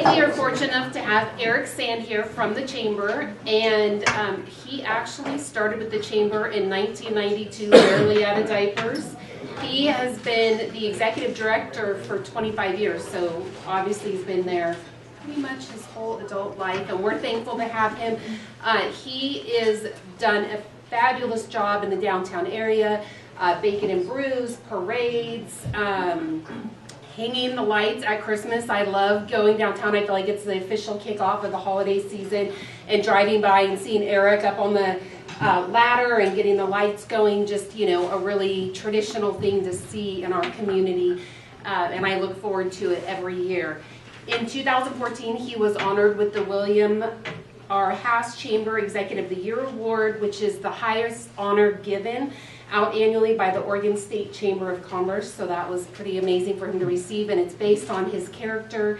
we are fortunate enough to have Eric Sande here from the Chamber, and he actually started with the Chamber in 1992, barely out of diapers. He has been the executive director for 25 years, so obviously he's been there pretty much his whole adult life, and we're thankful to have him. He is done a fabulous job in the downtown area, bacon and brews, parades, hanging the lights at Christmas. I love going downtown. I feel like it's the official kickoff of the holiday season, and driving by and seeing Eric up on the ladder and getting the lights going, just, you know, a really traditional thing to see in our community, and I look forward to it every year. In 2014, he was honored with the William R. Haas Chamber Executive of the Year Award, which is the highest honor given out annually by the Oregon State Chamber of Commerce. So that was pretty amazing for him to receive, and it's based on his character,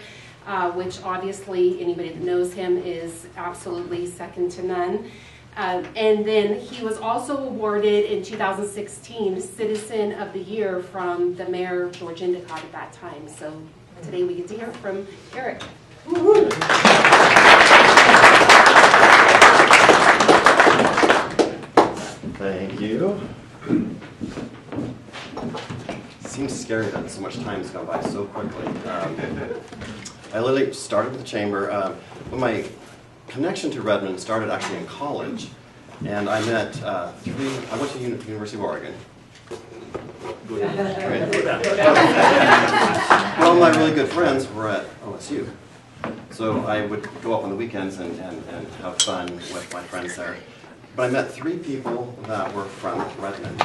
which obviously anybody that knows him is absolutely second to none. And then he was also awarded in 2016 Citizen of the Year from the Mayor George Endicott at that time. So today we get to hear from Eric. Thank you. It seems scary that so much time has gone by so quickly. I literally started with the Chamber. But my connection to Redmond started actually in college, and I met I went to University of Oregon. Well, my really good friends were at OSU. So I would go up on the weekends and have fun with my friends there. But I met 3 people that were from Redmond.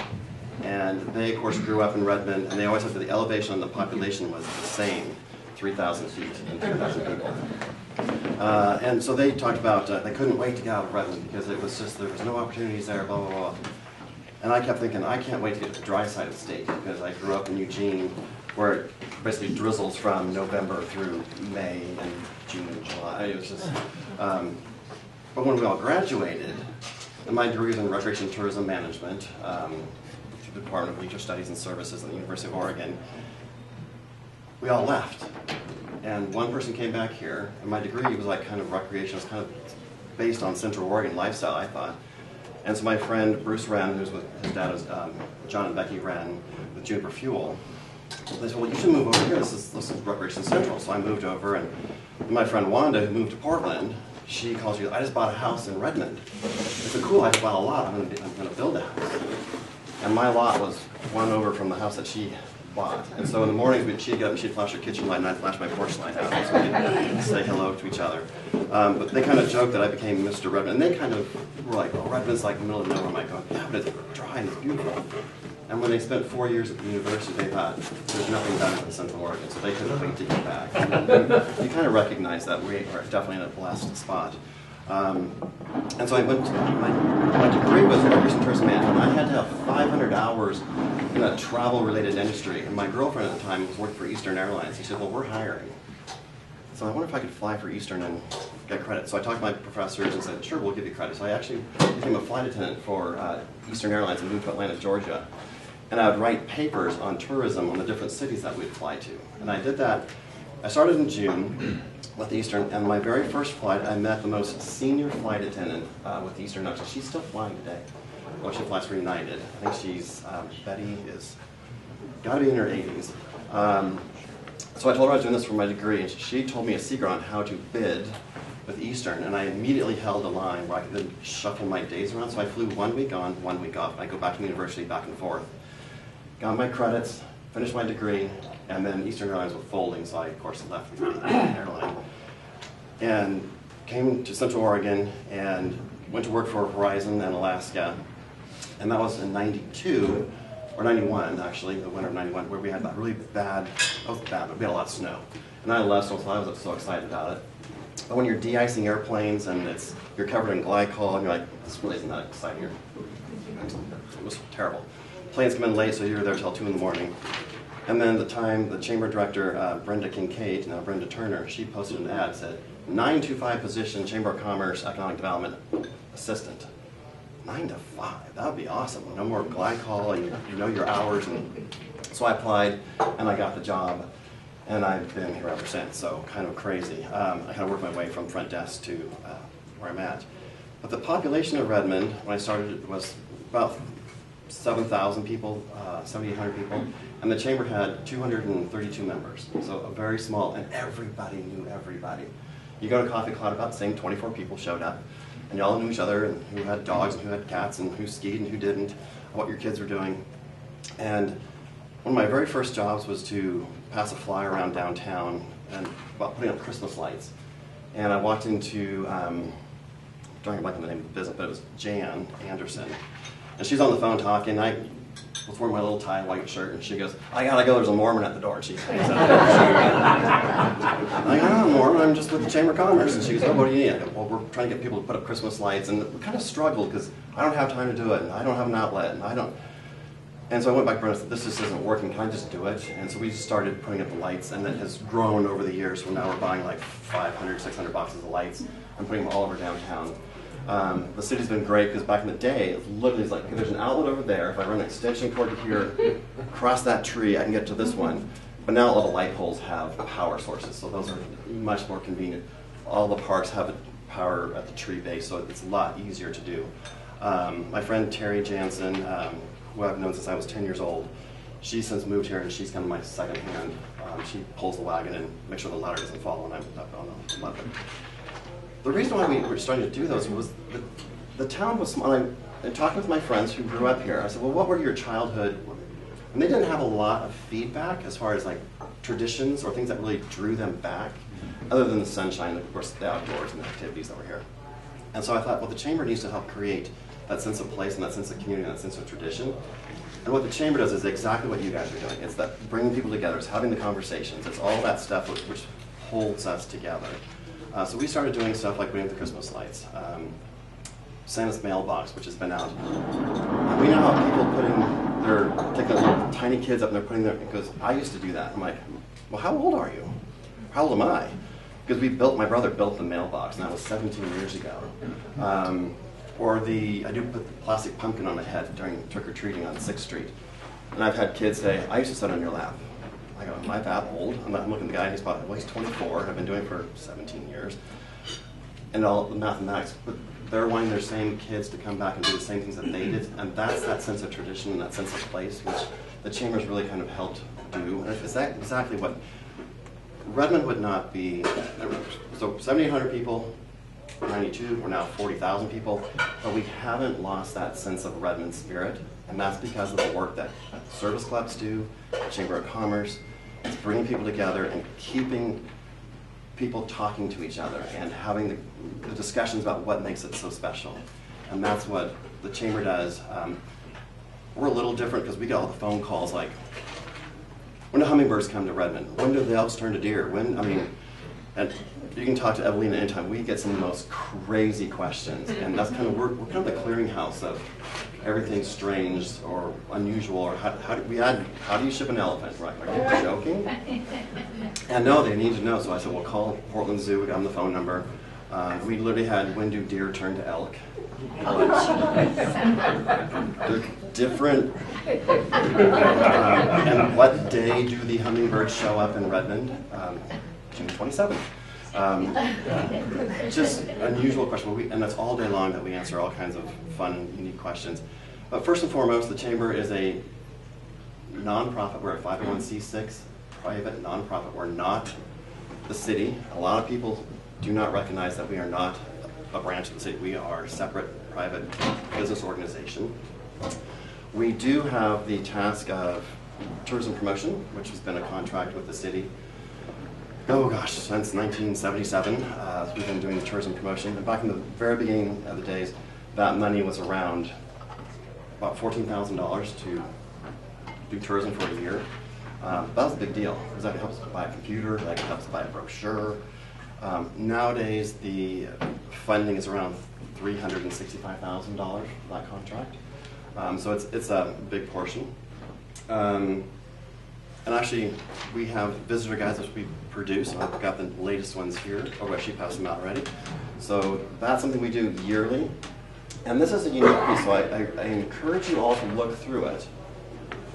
And they, of course, grew up in Redmond, and they always said that the elevation and the population was the same, 3,000 feet and 2,000 people. And so they talked about they couldn't wait to get out of Redmond because it was just, there was no opportunities there, blah, blah, blah. And I kept thinking, I can't wait to get to the dry side of the state, because I grew up in Eugene, where it basically drizzles from November through May and June and July. It was just, but when we all graduated, and my degree was in Recreation and Tourism Management through the Department of Leisure Studies and Services at the University of Oregon, we all left. And one person came back here, and my degree was like kind of recreation, it was kind of based on Central Oregon lifestyle, I thought. And so my friend Bruce Wren, who's with his dad is John and Becky Wren with Juniper Fuel, they said, well, you should move over here, this is Recreation Central. So I moved over, and my friend Wanda, who moved to Portland, she calls you, I just bought a house in Redmond. I said, cool, I just bought a lot, I'm gonna build a house. And my lot was one over from the house that she bought. And so in the mornings, she'd get up and she'd flash her kitchen light, and I'd flash my porch light out, so we'd say hello to each other. But they kind of joked that I became Mr. Redmond, and they kind of were like, oh, Redmond's like the middle of nowhere. I'm like, going, yeah, but it's dry and it's beautiful. And when they spent 4 years at the university, they thought, there's nothing better than Central Oregon, so they couldn't wait to get back. And you kind of recognize that we are definitely in a blessed spot. And so I went to, my degree was Recreation and Tourism Management. I had to have 500 hours in a travel-related industry. And my girlfriend at the time was working for Eastern Airlines. She said, well, we're hiring. So I wonder if I could fly for Eastern and get credit. So I talked to my professors and said, sure, we'll give you credit. So I actually became a flight attendant for Eastern Airlines and moved to Atlanta, Georgia. And I would write papers on tourism on the different cities that we'd fly to. And I did that. I started in June with Eastern, and my very first flight, I met the most senior flight attendant with Eastern Airlines. She's still flying today. Well, she flies for United. I think she's, Betty is, got to be in her 80s. So I told her I was doing this for my degree, and she told me a secret on how to bid with Eastern, and I immediately held a line where I could then shuffle my days around. So I flew 1 week on, 1 week off. I go back to university, back and forth. Got my credits, finished my degree, and then Eastern Airlines was folding, so I, of course, left the airline. And came to Central Oregon and went to work for Horizon in Alaska. And that was in 92, or 91, actually, the winter of 91, where we had that really bad, that was bad, but we had a lot of snow. And I left, so I was so excited about it. But when you're de-icing airplanes and you're covered in glycol, and you're like, this really isn't that exciting. It was terrible. Planes come in late, so you're there till 2 in the morning. And then the chamber director, Brenda Kincaid, now Brenda Turner, she posted an ad that said, 9-to-5 position, Chamber of Commerce, Economic Development Assistant. 9 to 5, that would be awesome. No more glycol, you know your hours. And so I applied, and I got the job. And I've been here ever since, so kind of crazy. I kind of worked my way from front desk to where I'm at. But the population of Redmond, when I started, was about 7,000 people, 7,800 people, and the chamber had 232 members. So a very small, and everybody knew everybody. You go to Coffee Cloud, about the same 24 people showed up, and you all knew each other, and who had dogs, and who had cats, and who skied, and who didn't, what your kids were doing. And one of my very first jobs was to pass a flyer around downtown and about putting up Christmas lights. And I walked into, I'm drawing a blank on the name of the business, but it was Jan Anderson. And she's on the phone talking. I was wearing my little tie white shirt, and she goes, "I gotta go, there's a Mormon at the door." She hangs up. I'm like, "I'm not a Mormon, I'm just with the Chamber of Commerce." And she goes, "Oh, what do you need?" I go, "Well, we're trying to get people to put up Christmas lights." And we kind of struggled because I don't have time to do it, and I don't have an outlet, and I don't. And so I went back to Brenda and said, "This just isn't working, can I just do it?" And so we just started putting up the lights, and it has grown over the years. So now we're buying like 500, 600 boxes of lights and putting them all over downtown. The city's been great because back in the day, it literally is like, okay, there's an outlet over there. If I run an extension cord to here, across that tree, I can get to this one. But now all the light poles have power sources, so those are much more convenient. All the parks have power at the tree base, so it's a lot easier to do. My friend Terry Jansen, who I've known since I was 10 years old, she's since moved here, and she's kind of my second hand. She pulls the wagon and makes sure the ladder doesn't fall when I'm up on the ladder. The reason why we were starting to do those was the town was small. And talking with my friends who grew up here, I said, "Well, what were your childhood?" And they didn't have a lot of feedback as far as like traditions or things that really drew them back, other than the sunshine, of course, the outdoors and the activities that were here. And so I thought, well, the chamber needs to help create that sense of place and that sense of community and that sense of tradition. And what the chamber does is exactly what you guys are doing. It's that bringing people together, it's having the conversations, it's all that stuff which holds us together. So we started doing stuff like putting up the Christmas lights, Santa's mailbox, which has been out. We now have people taking their little tiny kids up and they're putting their, because I used to do that. I'm like, well, how old are you? How old am I? Because my brother built the mailbox, and that was 17 years ago. I do put the plastic pumpkin on my head during trick-or-treating on 6th Street. And I've had kids say, "I used to sit on your lap." I go, "Am I that old?" I'm looking at the guy, and he's 24, and I've been doing it for 17 years. And all the mathematics, but they're wanting their same kids to come back and do the same things that they did, and that's that sense of tradition and that sense of place, which the Chamber's really kind of helped do. And it's exactly what Redmond would not be. So 7,800 people, 92, we're now 40,000 people, but we haven't lost that sense of Redmond spirit, and that's because of the work that service clubs do, the Chamber of Commerce. It's bringing people together and keeping people talking to each other and having the discussions about what makes it so special. And that's what the Chamber does. We're a little different because we get all the phone calls like, when do hummingbirds come to Redmond? When do the elks turn to deer? And you can talk to Evelina anytime. We get some of the most crazy questions, and that's kind of, we're kind of the clearinghouse of everything strange or unusual, or how do you ship an elephant? Right? Are you joking? And no, they need to know. So I said, well, call Portland Zoo. We got them the phone number. We literally had when do deer turn to elk. They're different. And what day do the hummingbirds show up in Redmond? June 27th. Just unusual question, and that's all day long that we answer all kinds of fun, unique questions. But first and foremost, the Chamber is a nonprofit. We're a 501c6 private nonprofit. We're not the city. A lot of people do not recognize that we are not a branch of the city. We are a separate private business organization. We do have the task of tourism promotion, which has been a contract with the city. Oh gosh, since 1977, we've been doing the tourism promotion. And back in the very beginning of the days, that money was around about $14,000 to do tourism for a year. That was a big deal, because that helps buy a computer, that helps buy a brochure. Nowadays, the funding is around $365,000 for that contract. So it's a big portion. And actually, we have visitor guides which we produce. I've got the latest ones here. Oh, actually passed them out already. So that's something we do yearly. And this is a unique piece, so I encourage you all to look through it.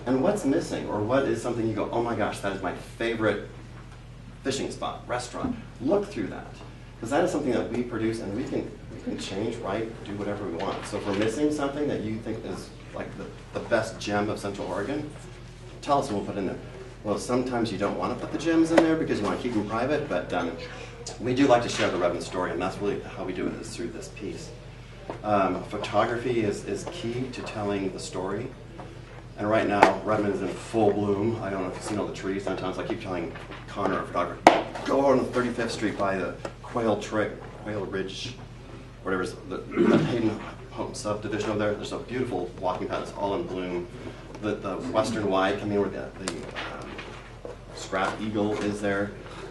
And what's missing, or what is something you go, oh my gosh, that is my favorite fishing spot, restaurant. Look through that, because that is something that we produce, and we can change, write, do whatever we want. So if we're missing something that you think is like the best gem of Central Oregon, tell us and we'll put it in there. Well, sometimes you don't want to put the gems in there because you want to keep them private, but we do like to share the Redmond story, and that's really how we do it, is through this piece. Photography is key to telling the story. And right now, Redmond is in full bloom. I don't know if you've seen all the trees downtown, so I keep telling Connor, our photographer, go on 35th Street by the Quail Ridge, whatever it is, the Hayden Home subdivision over there. There's a beautiful walking path that's all in bloom. The western Y coming in where the scrap eagle is there.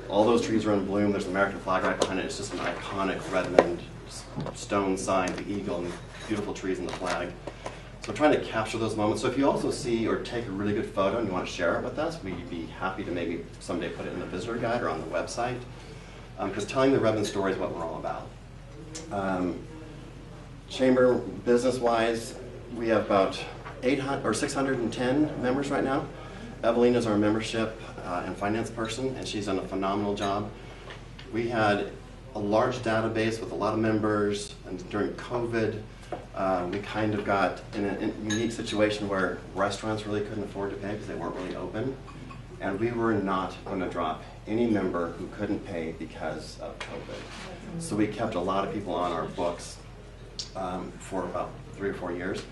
All those trees are in bloom. There's an American flag right behind it. It's just an iconic Redmond stone sign, the eagle, and beautiful trees and the flag. So we're trying to capture those moments. So if you also see or take a really good photo and you want to share it with us, we'd be happy to maybe someday put it in the visitor guide or on the website. Because telling the Redmond story is what we're all about. Chamber, business-wise, we have about 610 members right now. Evelyn is our membership and finance person, and she's done a phenomenal job. We had a large database with a lot of members, and during COVID, we kind of got in a unique situation where restaurants really couldn't afford to pay because they weren't really open, and we were not going to drop any member who couldn't pay because of COVID. So we kept a lot of people on our books for about 3 or 4 years.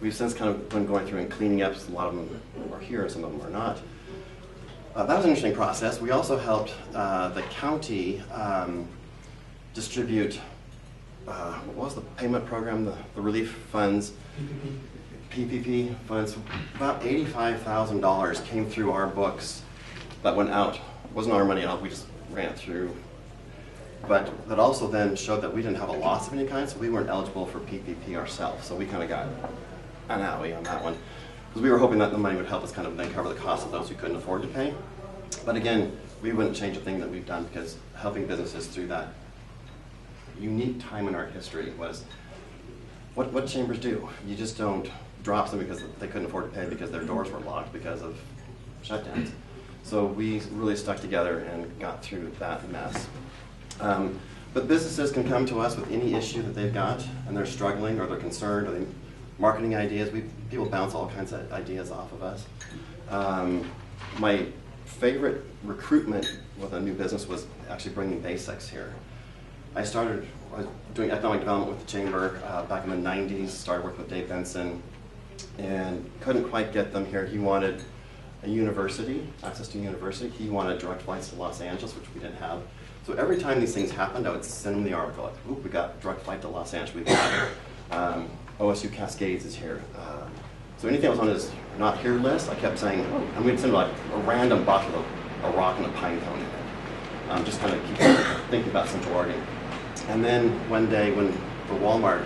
We've since kind of been going through and cleaning up. A lot of them are here, some of them are not. That was an interesting process. We also helped the county distribute, what was the payment program, the relief funds, PPP funds. About $85,000 came through our books that went out. It wasn't our money out, we just ran it through. But that also then showed that we didn't have a loss of any kind, so we weren't eligible for PPP ourselves. So we kind of got an alley on that one, because we were hoping that the money would help us kind of then cover the cost of those who couldn't afford to pay. But again, we wouldn't change a thing that we've done, because helping businesses through that unique time in our history was what chambers do. You just don't drop them because they couldn't afford to pay because their doors were locked because of shutdowns. So we really stuck together and got through that mess. But businesses can come to us with any issue that they've got, and they're struggling or they're concerned, or they marketing ideas. People bounce all kinds of ideas off of us. My favorite recruitment with a new business was actually bringing basics here. I was doing economic development with the chamber back in the 90s, started working with Dave Benson, and couldn't quite get them here. He wanted a university, access to a university. He wanted direct flights to Los Angeles, which we didn't have. So every time these things happened, I would send him the article, like, oop, we got direct flight to Los Angeles, we got OSU Cascades is here. So anything that was on his not here list, I kept saying, and we'd send like a random box with a rock and a pine cone in it. Just kind of keep thinking about Central Oregon. And then one day when the Walmart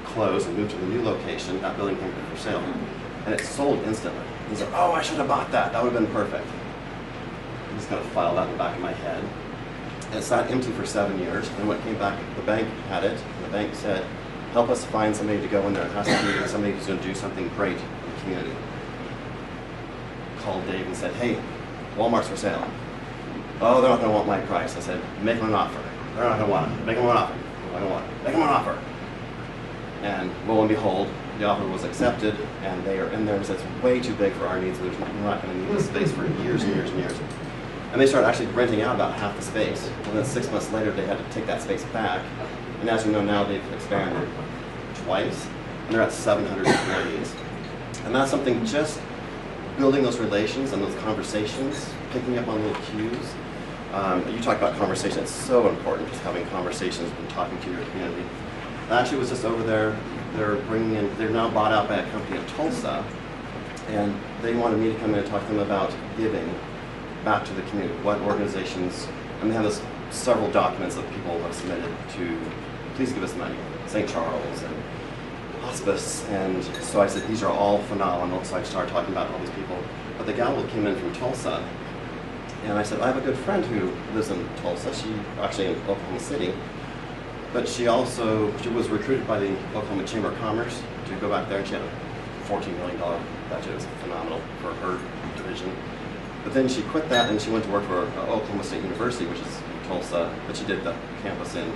closed and moved to the new location, that building came for sale, and it sold instantly. He's like, oh, I should have bought that. That would have been perfect. I just kind of filed that in the back of my head. And it sat empty for 7 years. And when it came back, the bank had it. And the bank said, help us find somebody to go in there. It has to be somebody who's going to do something great in the community. Called Dave and said, hey, Walmart's for sale. Oh, they're not going to want my price. I said, make them an offer. They're not going to want it. Make them an offer. I don't want it. Make them an offer. And lo and behold, the offer was accepted, and they are in there and said it's way too big for our needs. We're not going to need this space for years and years and years. And they started actually renting out about half the space. And then 6 months later, they had to take that space back. And as you know now, they've expanded twice, and they're at 700 employees. And that's something, just building those relations and those conversations, picking up on little cues. You talk about conversation, it's so important, just having conversations and talking to your community. I actually was just over there, they're now bought out by a company in Tulsa, and they wanted me to come in and talk to them about giving back to the community, what organizations, and they have several documents that people have submitted to, please give us money, St. Charles and hospice, and so I said, these are all phenomenal, so I started talking about all these people. But the gal came in from Tulsa, and I said, I have a good friend who lives in Tulsa, she actually in Oklahoma City, but she was recruited by the Oklahoma Chamber of Commerce to go back there, and she had a $14 million budget. It was phenomenal for her division. But then she quit that and she went to work for Oklahoma State University, which is Tulsa, but she did the campus in.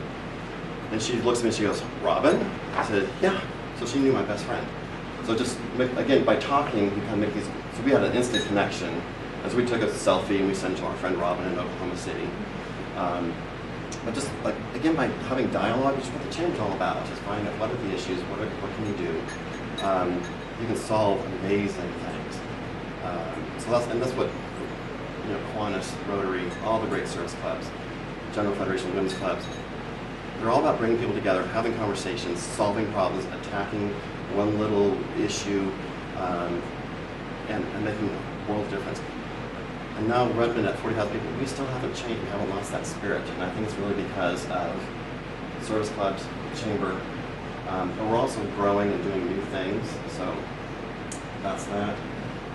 And she looks at me and she goes, "Robin?" I said, "Yeah." So she knew my best friend. So just, again, by talking, we kind of make these, so we had an instant connection. As we took a selfie and we sent it to our friend Robin in Oklahoma City. But just, like, again, by having dialogue, which is what the chamber's all about, just finding out what are the issues, what can you do. You can solve amazing things. So that's what, Kiwanis, Rotary, all the great service clubs, General Federation of Women's Clubs, they're all about bringing people together, having conversations, solving problems, attacking one little issue, and making a world of difference. And now Redmond at 40,000 people, we still haven't changed, we haven't lost that spirit. And I think it's really because of service clubs, chamber, but we're also growing and doing new things, so that's that.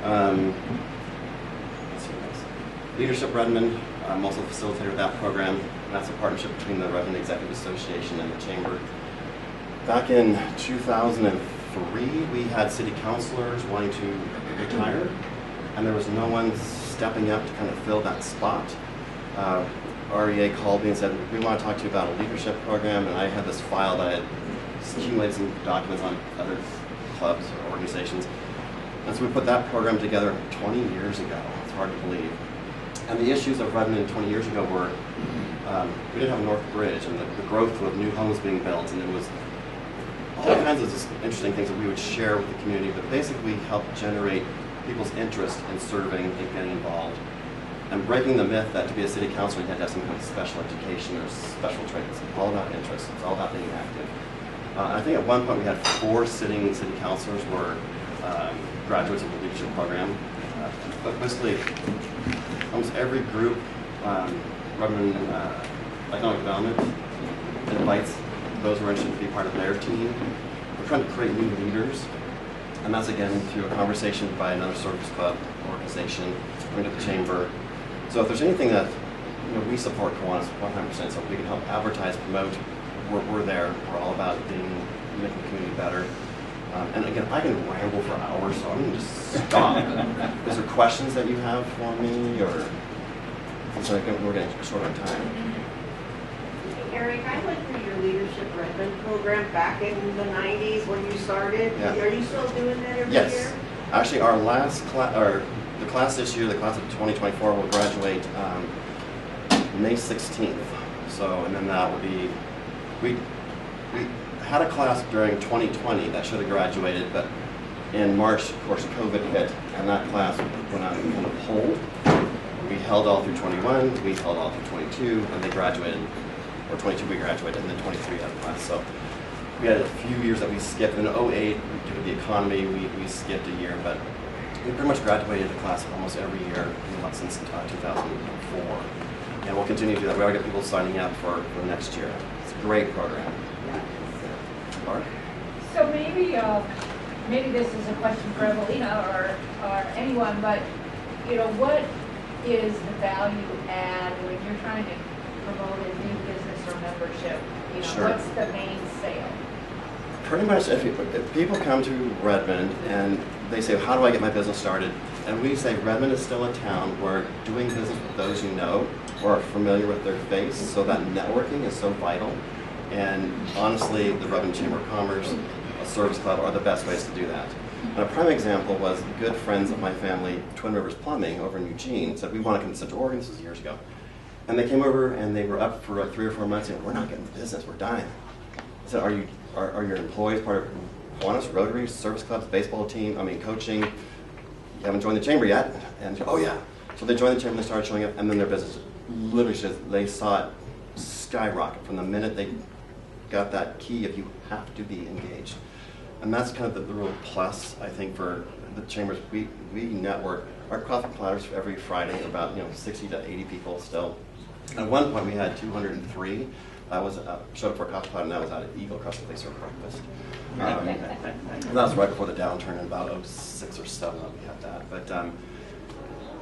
Let's see what else. Leadership Redmond, I'm also the facilitator of that program. And that's a partnership between the Redmond Executive Association and the chamber. Back in 2003, we had city councilors wanting to retire, and there was no one stepping up to kind of fill that spot. REA called me and said, "We want to talk to you about a leadership program," and I had this file that I had accumulated some documents on other clubs or organizations. And so we put that program together 20 years ago. It's hard to believe. And the issues of Redmond 20 years ago were, we didn't have a North Bridge, and the growth of new homes being built, and it was all kinds of just interesting things that we would share with the community, but basically help generate people's interest in serving and getting involved. And breaking the myth that to be a city councilor you had to have some kind of special education or special training. It's all about interest. It's all about being active. I think at one point we had 4 sitting city councilors were graduates of the leadership program. But basically, almost every group, Redmond Economic Development, invites those who are interested to be part of their team. We're trying to create new leaders. And that's again through a conversation by another service club organization, going to the chamber. So if there's anything that we support Kiwanis 100%, so if we can help advertise, promote, we're there. We're all about making the community better. And again, I can ramble for hours, so I'm going to just stop. Is there questions that you have for me, or we're getting short on time? Eric, I went through your Leadership Redmond program back in the 90s when you started. Yeah. Are you still doing that every Yes. year? Actually, our last class, or the class this year, the class of 2024, will graduate May 16th. So, and then that will be, we had a class during 2020 that should have graduated, but in March, of course, COVID hit, and that class went on kind of hold. We held all through 21, we held all through 22, and they graduated, or 22 we graduated, and then 23 had a class. So we had a few years that we skipped. In 08, due to the economy, we skipped a year, but we pretty much graduated the class almost every year since 2004. And we'll continue to do that. We already got people signing up for next year. It's a great program. Mark? So maybe this is a question for Evelina or anyone, but what is the value add when you're trying to promote a new business or membership? Sure. What's the main sale? Pretty much, if people come to Redmond and they say, "How do I get my business started?" And we say Redmond is still a town where doing business with those you know or are familiar with their face, so that networking is so vital. And honestly, the Redmond Chamber of Commerce, a service club, are the best ways to do that. And a prime example was good friends of my family, Twin Rivers Plumbing, over in Eugene, said, "We want to come to Central Oregon." This was years ago. And they came over and they were up for 3 or 4 months and "We're not getting the business, we're dying." I said, are your employees part of Kiwanis, Rotary, service clubs, baseball team, coaching? You haven't joined the chamber yet? And "Oh yeah." So they joined the chamber and they started showing up, and then their business literally, they saw it skyrocket from the minute they got that key of you have to be engaged. And that's kind of the real plus, I think, for the chambers. We network. Our coffee platters every Friday are about 60 to 80 people still. At one point we had 203. That was showed up for a coffee platter, and that was out at Eagle across the place for breakfast. That was right before the downturn in about 06 or 07 that we had that. But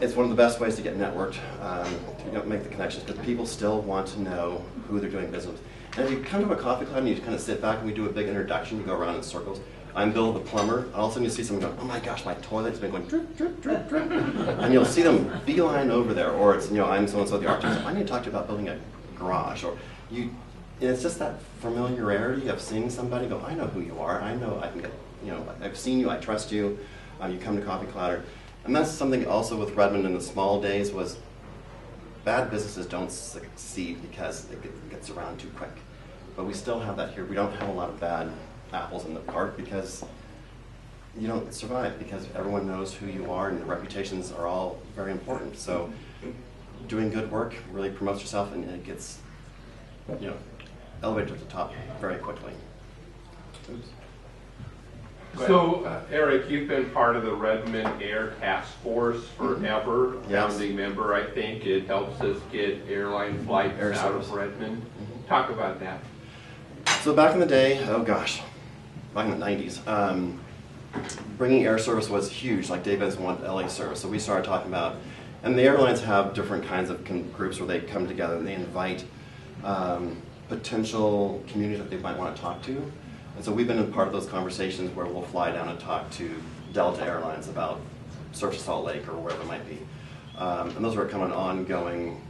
it's one of the best ways to get networked, to make the connections, because people still want to know who they're doing business with. And if you come to a coffee club and you kind of sit back and we do a big introduction, you go around in circles, I'm Bill the plumber. All of a sudden you see someone go, oh my gosh, my toilet's been going drip, drip, drip, drip. And you'll see them beeline over there. Or it's, I'm so-and-so the architect. I need to talk to you about building a garage. Or and it's just that familiarity of seeing somebody go, I know who you are. I know I can get, I've seen you, I trust you. You come to Coffee Clatter. And that's something also with Redmond in the small days was bad businesses don't succeed because it gets around too quick. But we still have that here. We don't have a lot of bad apples in the cart because you don't survive, because everyone knows who you are and the reputations are all very important. So doing good work really promotes yourself, and it gets elevated to the top very quickly. Oops. So, Eric, you've been part of the Redmond Air Task Force forever, Yes. founding member, I think. It helps us get airline flights Air out service. of Redmond. Talk about that. So back in the day, oh gosh, back in the 90s, bringing air service was huge. Like Dave Benson wanted LA service, so we started talking about, and the airlines have different kinds of groups where they come together and they invite potential communities that they might want to talk to. And so we've been a part of those conversations where we'll fly down and talk to Delta Airlines about Surf to Salt Lake or wherever it might be. And those are kind of an ongoing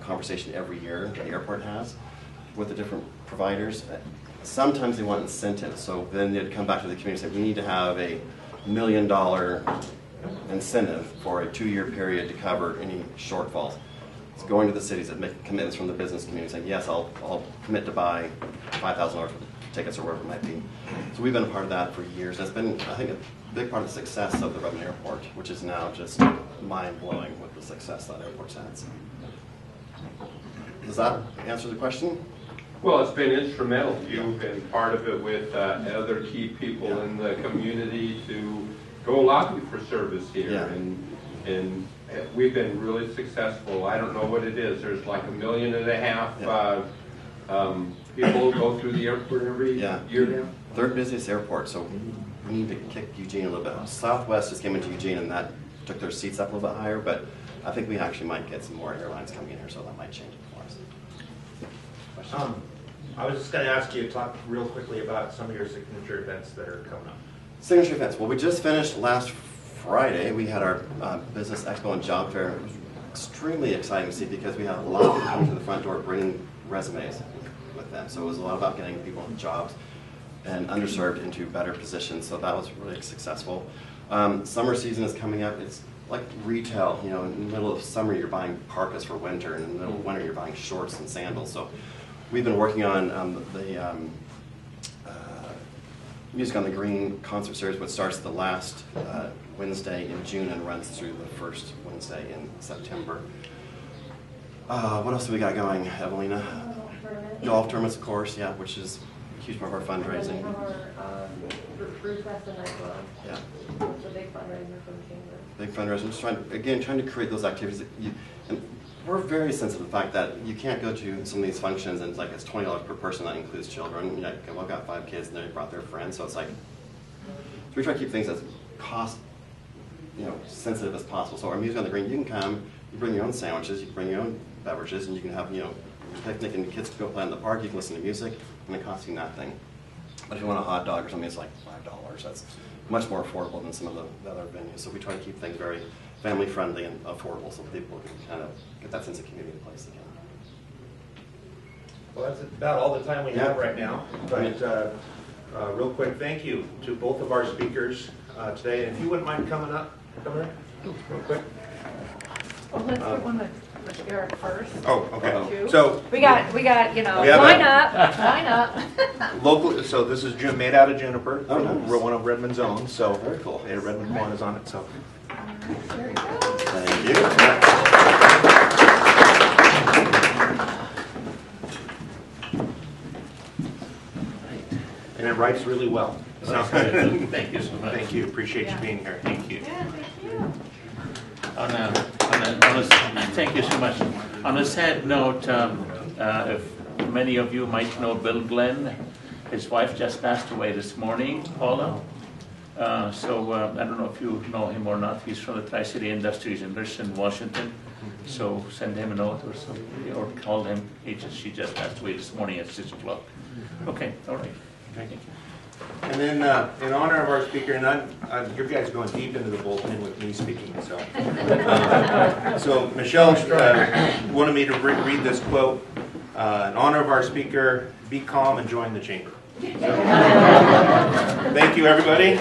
conversation every year that the airport has with the different providers. Sometimes they want incentives, so then they'd come back to the community and say, we need to have $1 million incentive for a 2-year period to cover any shortfalls. It's going to the cities that make commitments from the business community saying, yes, I'll commit to buy $5,000 worth of tickets or whatever it might be. So we've been a part of that for years. That's been, I think, a big part of the success of the Redmond Airport, which is now just mind-blowing with the success that airport's had. So. Does that answer the question? Well, it's been instrumental. You've been part of it with other key people in the community to go lobby for service here. Yeah. And we've been really successful. I don't know what it is. There's like 1.5 million people go through the airport every year now. Third busiest airport, so we need to kick Eugene a little bit. Southwest just came into Eugene and that took their seats up a little bit higher, but I think we actually might get some more airlines coming in here, so that might change it for us. Questions? I was just going to ask you to talk real quickly about some of your signature events that are coming up. Signature events. Well, we just finished last Friday. We had our Business Expo and Job Fair. It was extremely exciting to see because we had a lot of people coming to the front door bringing resumes with them. So it was a lot about getting people jobs and underserved into better positions. So that was really successful. Summer season is coming up. It's like retail. In the middle of summer you're buying parkas for winter, and in the middle of winter you're buying shorts and sandals. So we've been working on the Music on the Green concert series, which starts the last Wednesday in June and runs through the first Wednesday in September. What else have we got going, Evelina? Golf tournaments, of course, yeah, which is a huge part of our fundraising. Brew Fest and Nightclub. Yeah. It's a big fundraiser for the chamber. Big fundraising. Just trying to create those activities that and we're very sensitive to the fact that you can't go to some of these functions and it's like it's $20 per person, that includes children. Well, I've got 5 kids and they brought their friends, so it's like, so we try to keep things as cost, sensitive as possible. So our Music on the Green, you can come, you bring your own sandwiches, you can bring your own beverages, and you can have, a picnic and the kids can go play in the park, you can listen to music, and it costs you nothing. But if you want a hot dog or something, it's like $5. That's much more affordable than some of the other venues. So we try to keep things very family friendly and affordable so people can kind of get that sense of community in place again. Well, that's about all the time we have right now. But real quick, thank you to both of our speakers today. And if you wouldn't mind coming up, come here, real quick. Well, let's put one with Eric first. Oh, okay. Too. So We got, we have line up. local. So this is made out of juniper. Oh, nice. We're one of Redmond's own. So Very cool. Redmond One is on it. So. There you go. Thank you. And it writes really well. Sounds good. Thank you so much. Thank you. Appreciate you being here. Thank you. Thank you so much. On a sad note, if many of you might know Bill Glenn, his wife just passed away this morning, Paula. I don't know if you know him or not. He's from the Tri-City Industries in Richmond, Washington. So send him a note or something, or call him. She just passed away this morning at 6 o'clock. Okay, all right. Thank you. And then in honor of our speaker, and you guys are going deep into the bullpen with me speaking, so. So Michelle wanted me to read this quote. In honor of our speaker, be calm and join the chamber. So, thank you, everybody.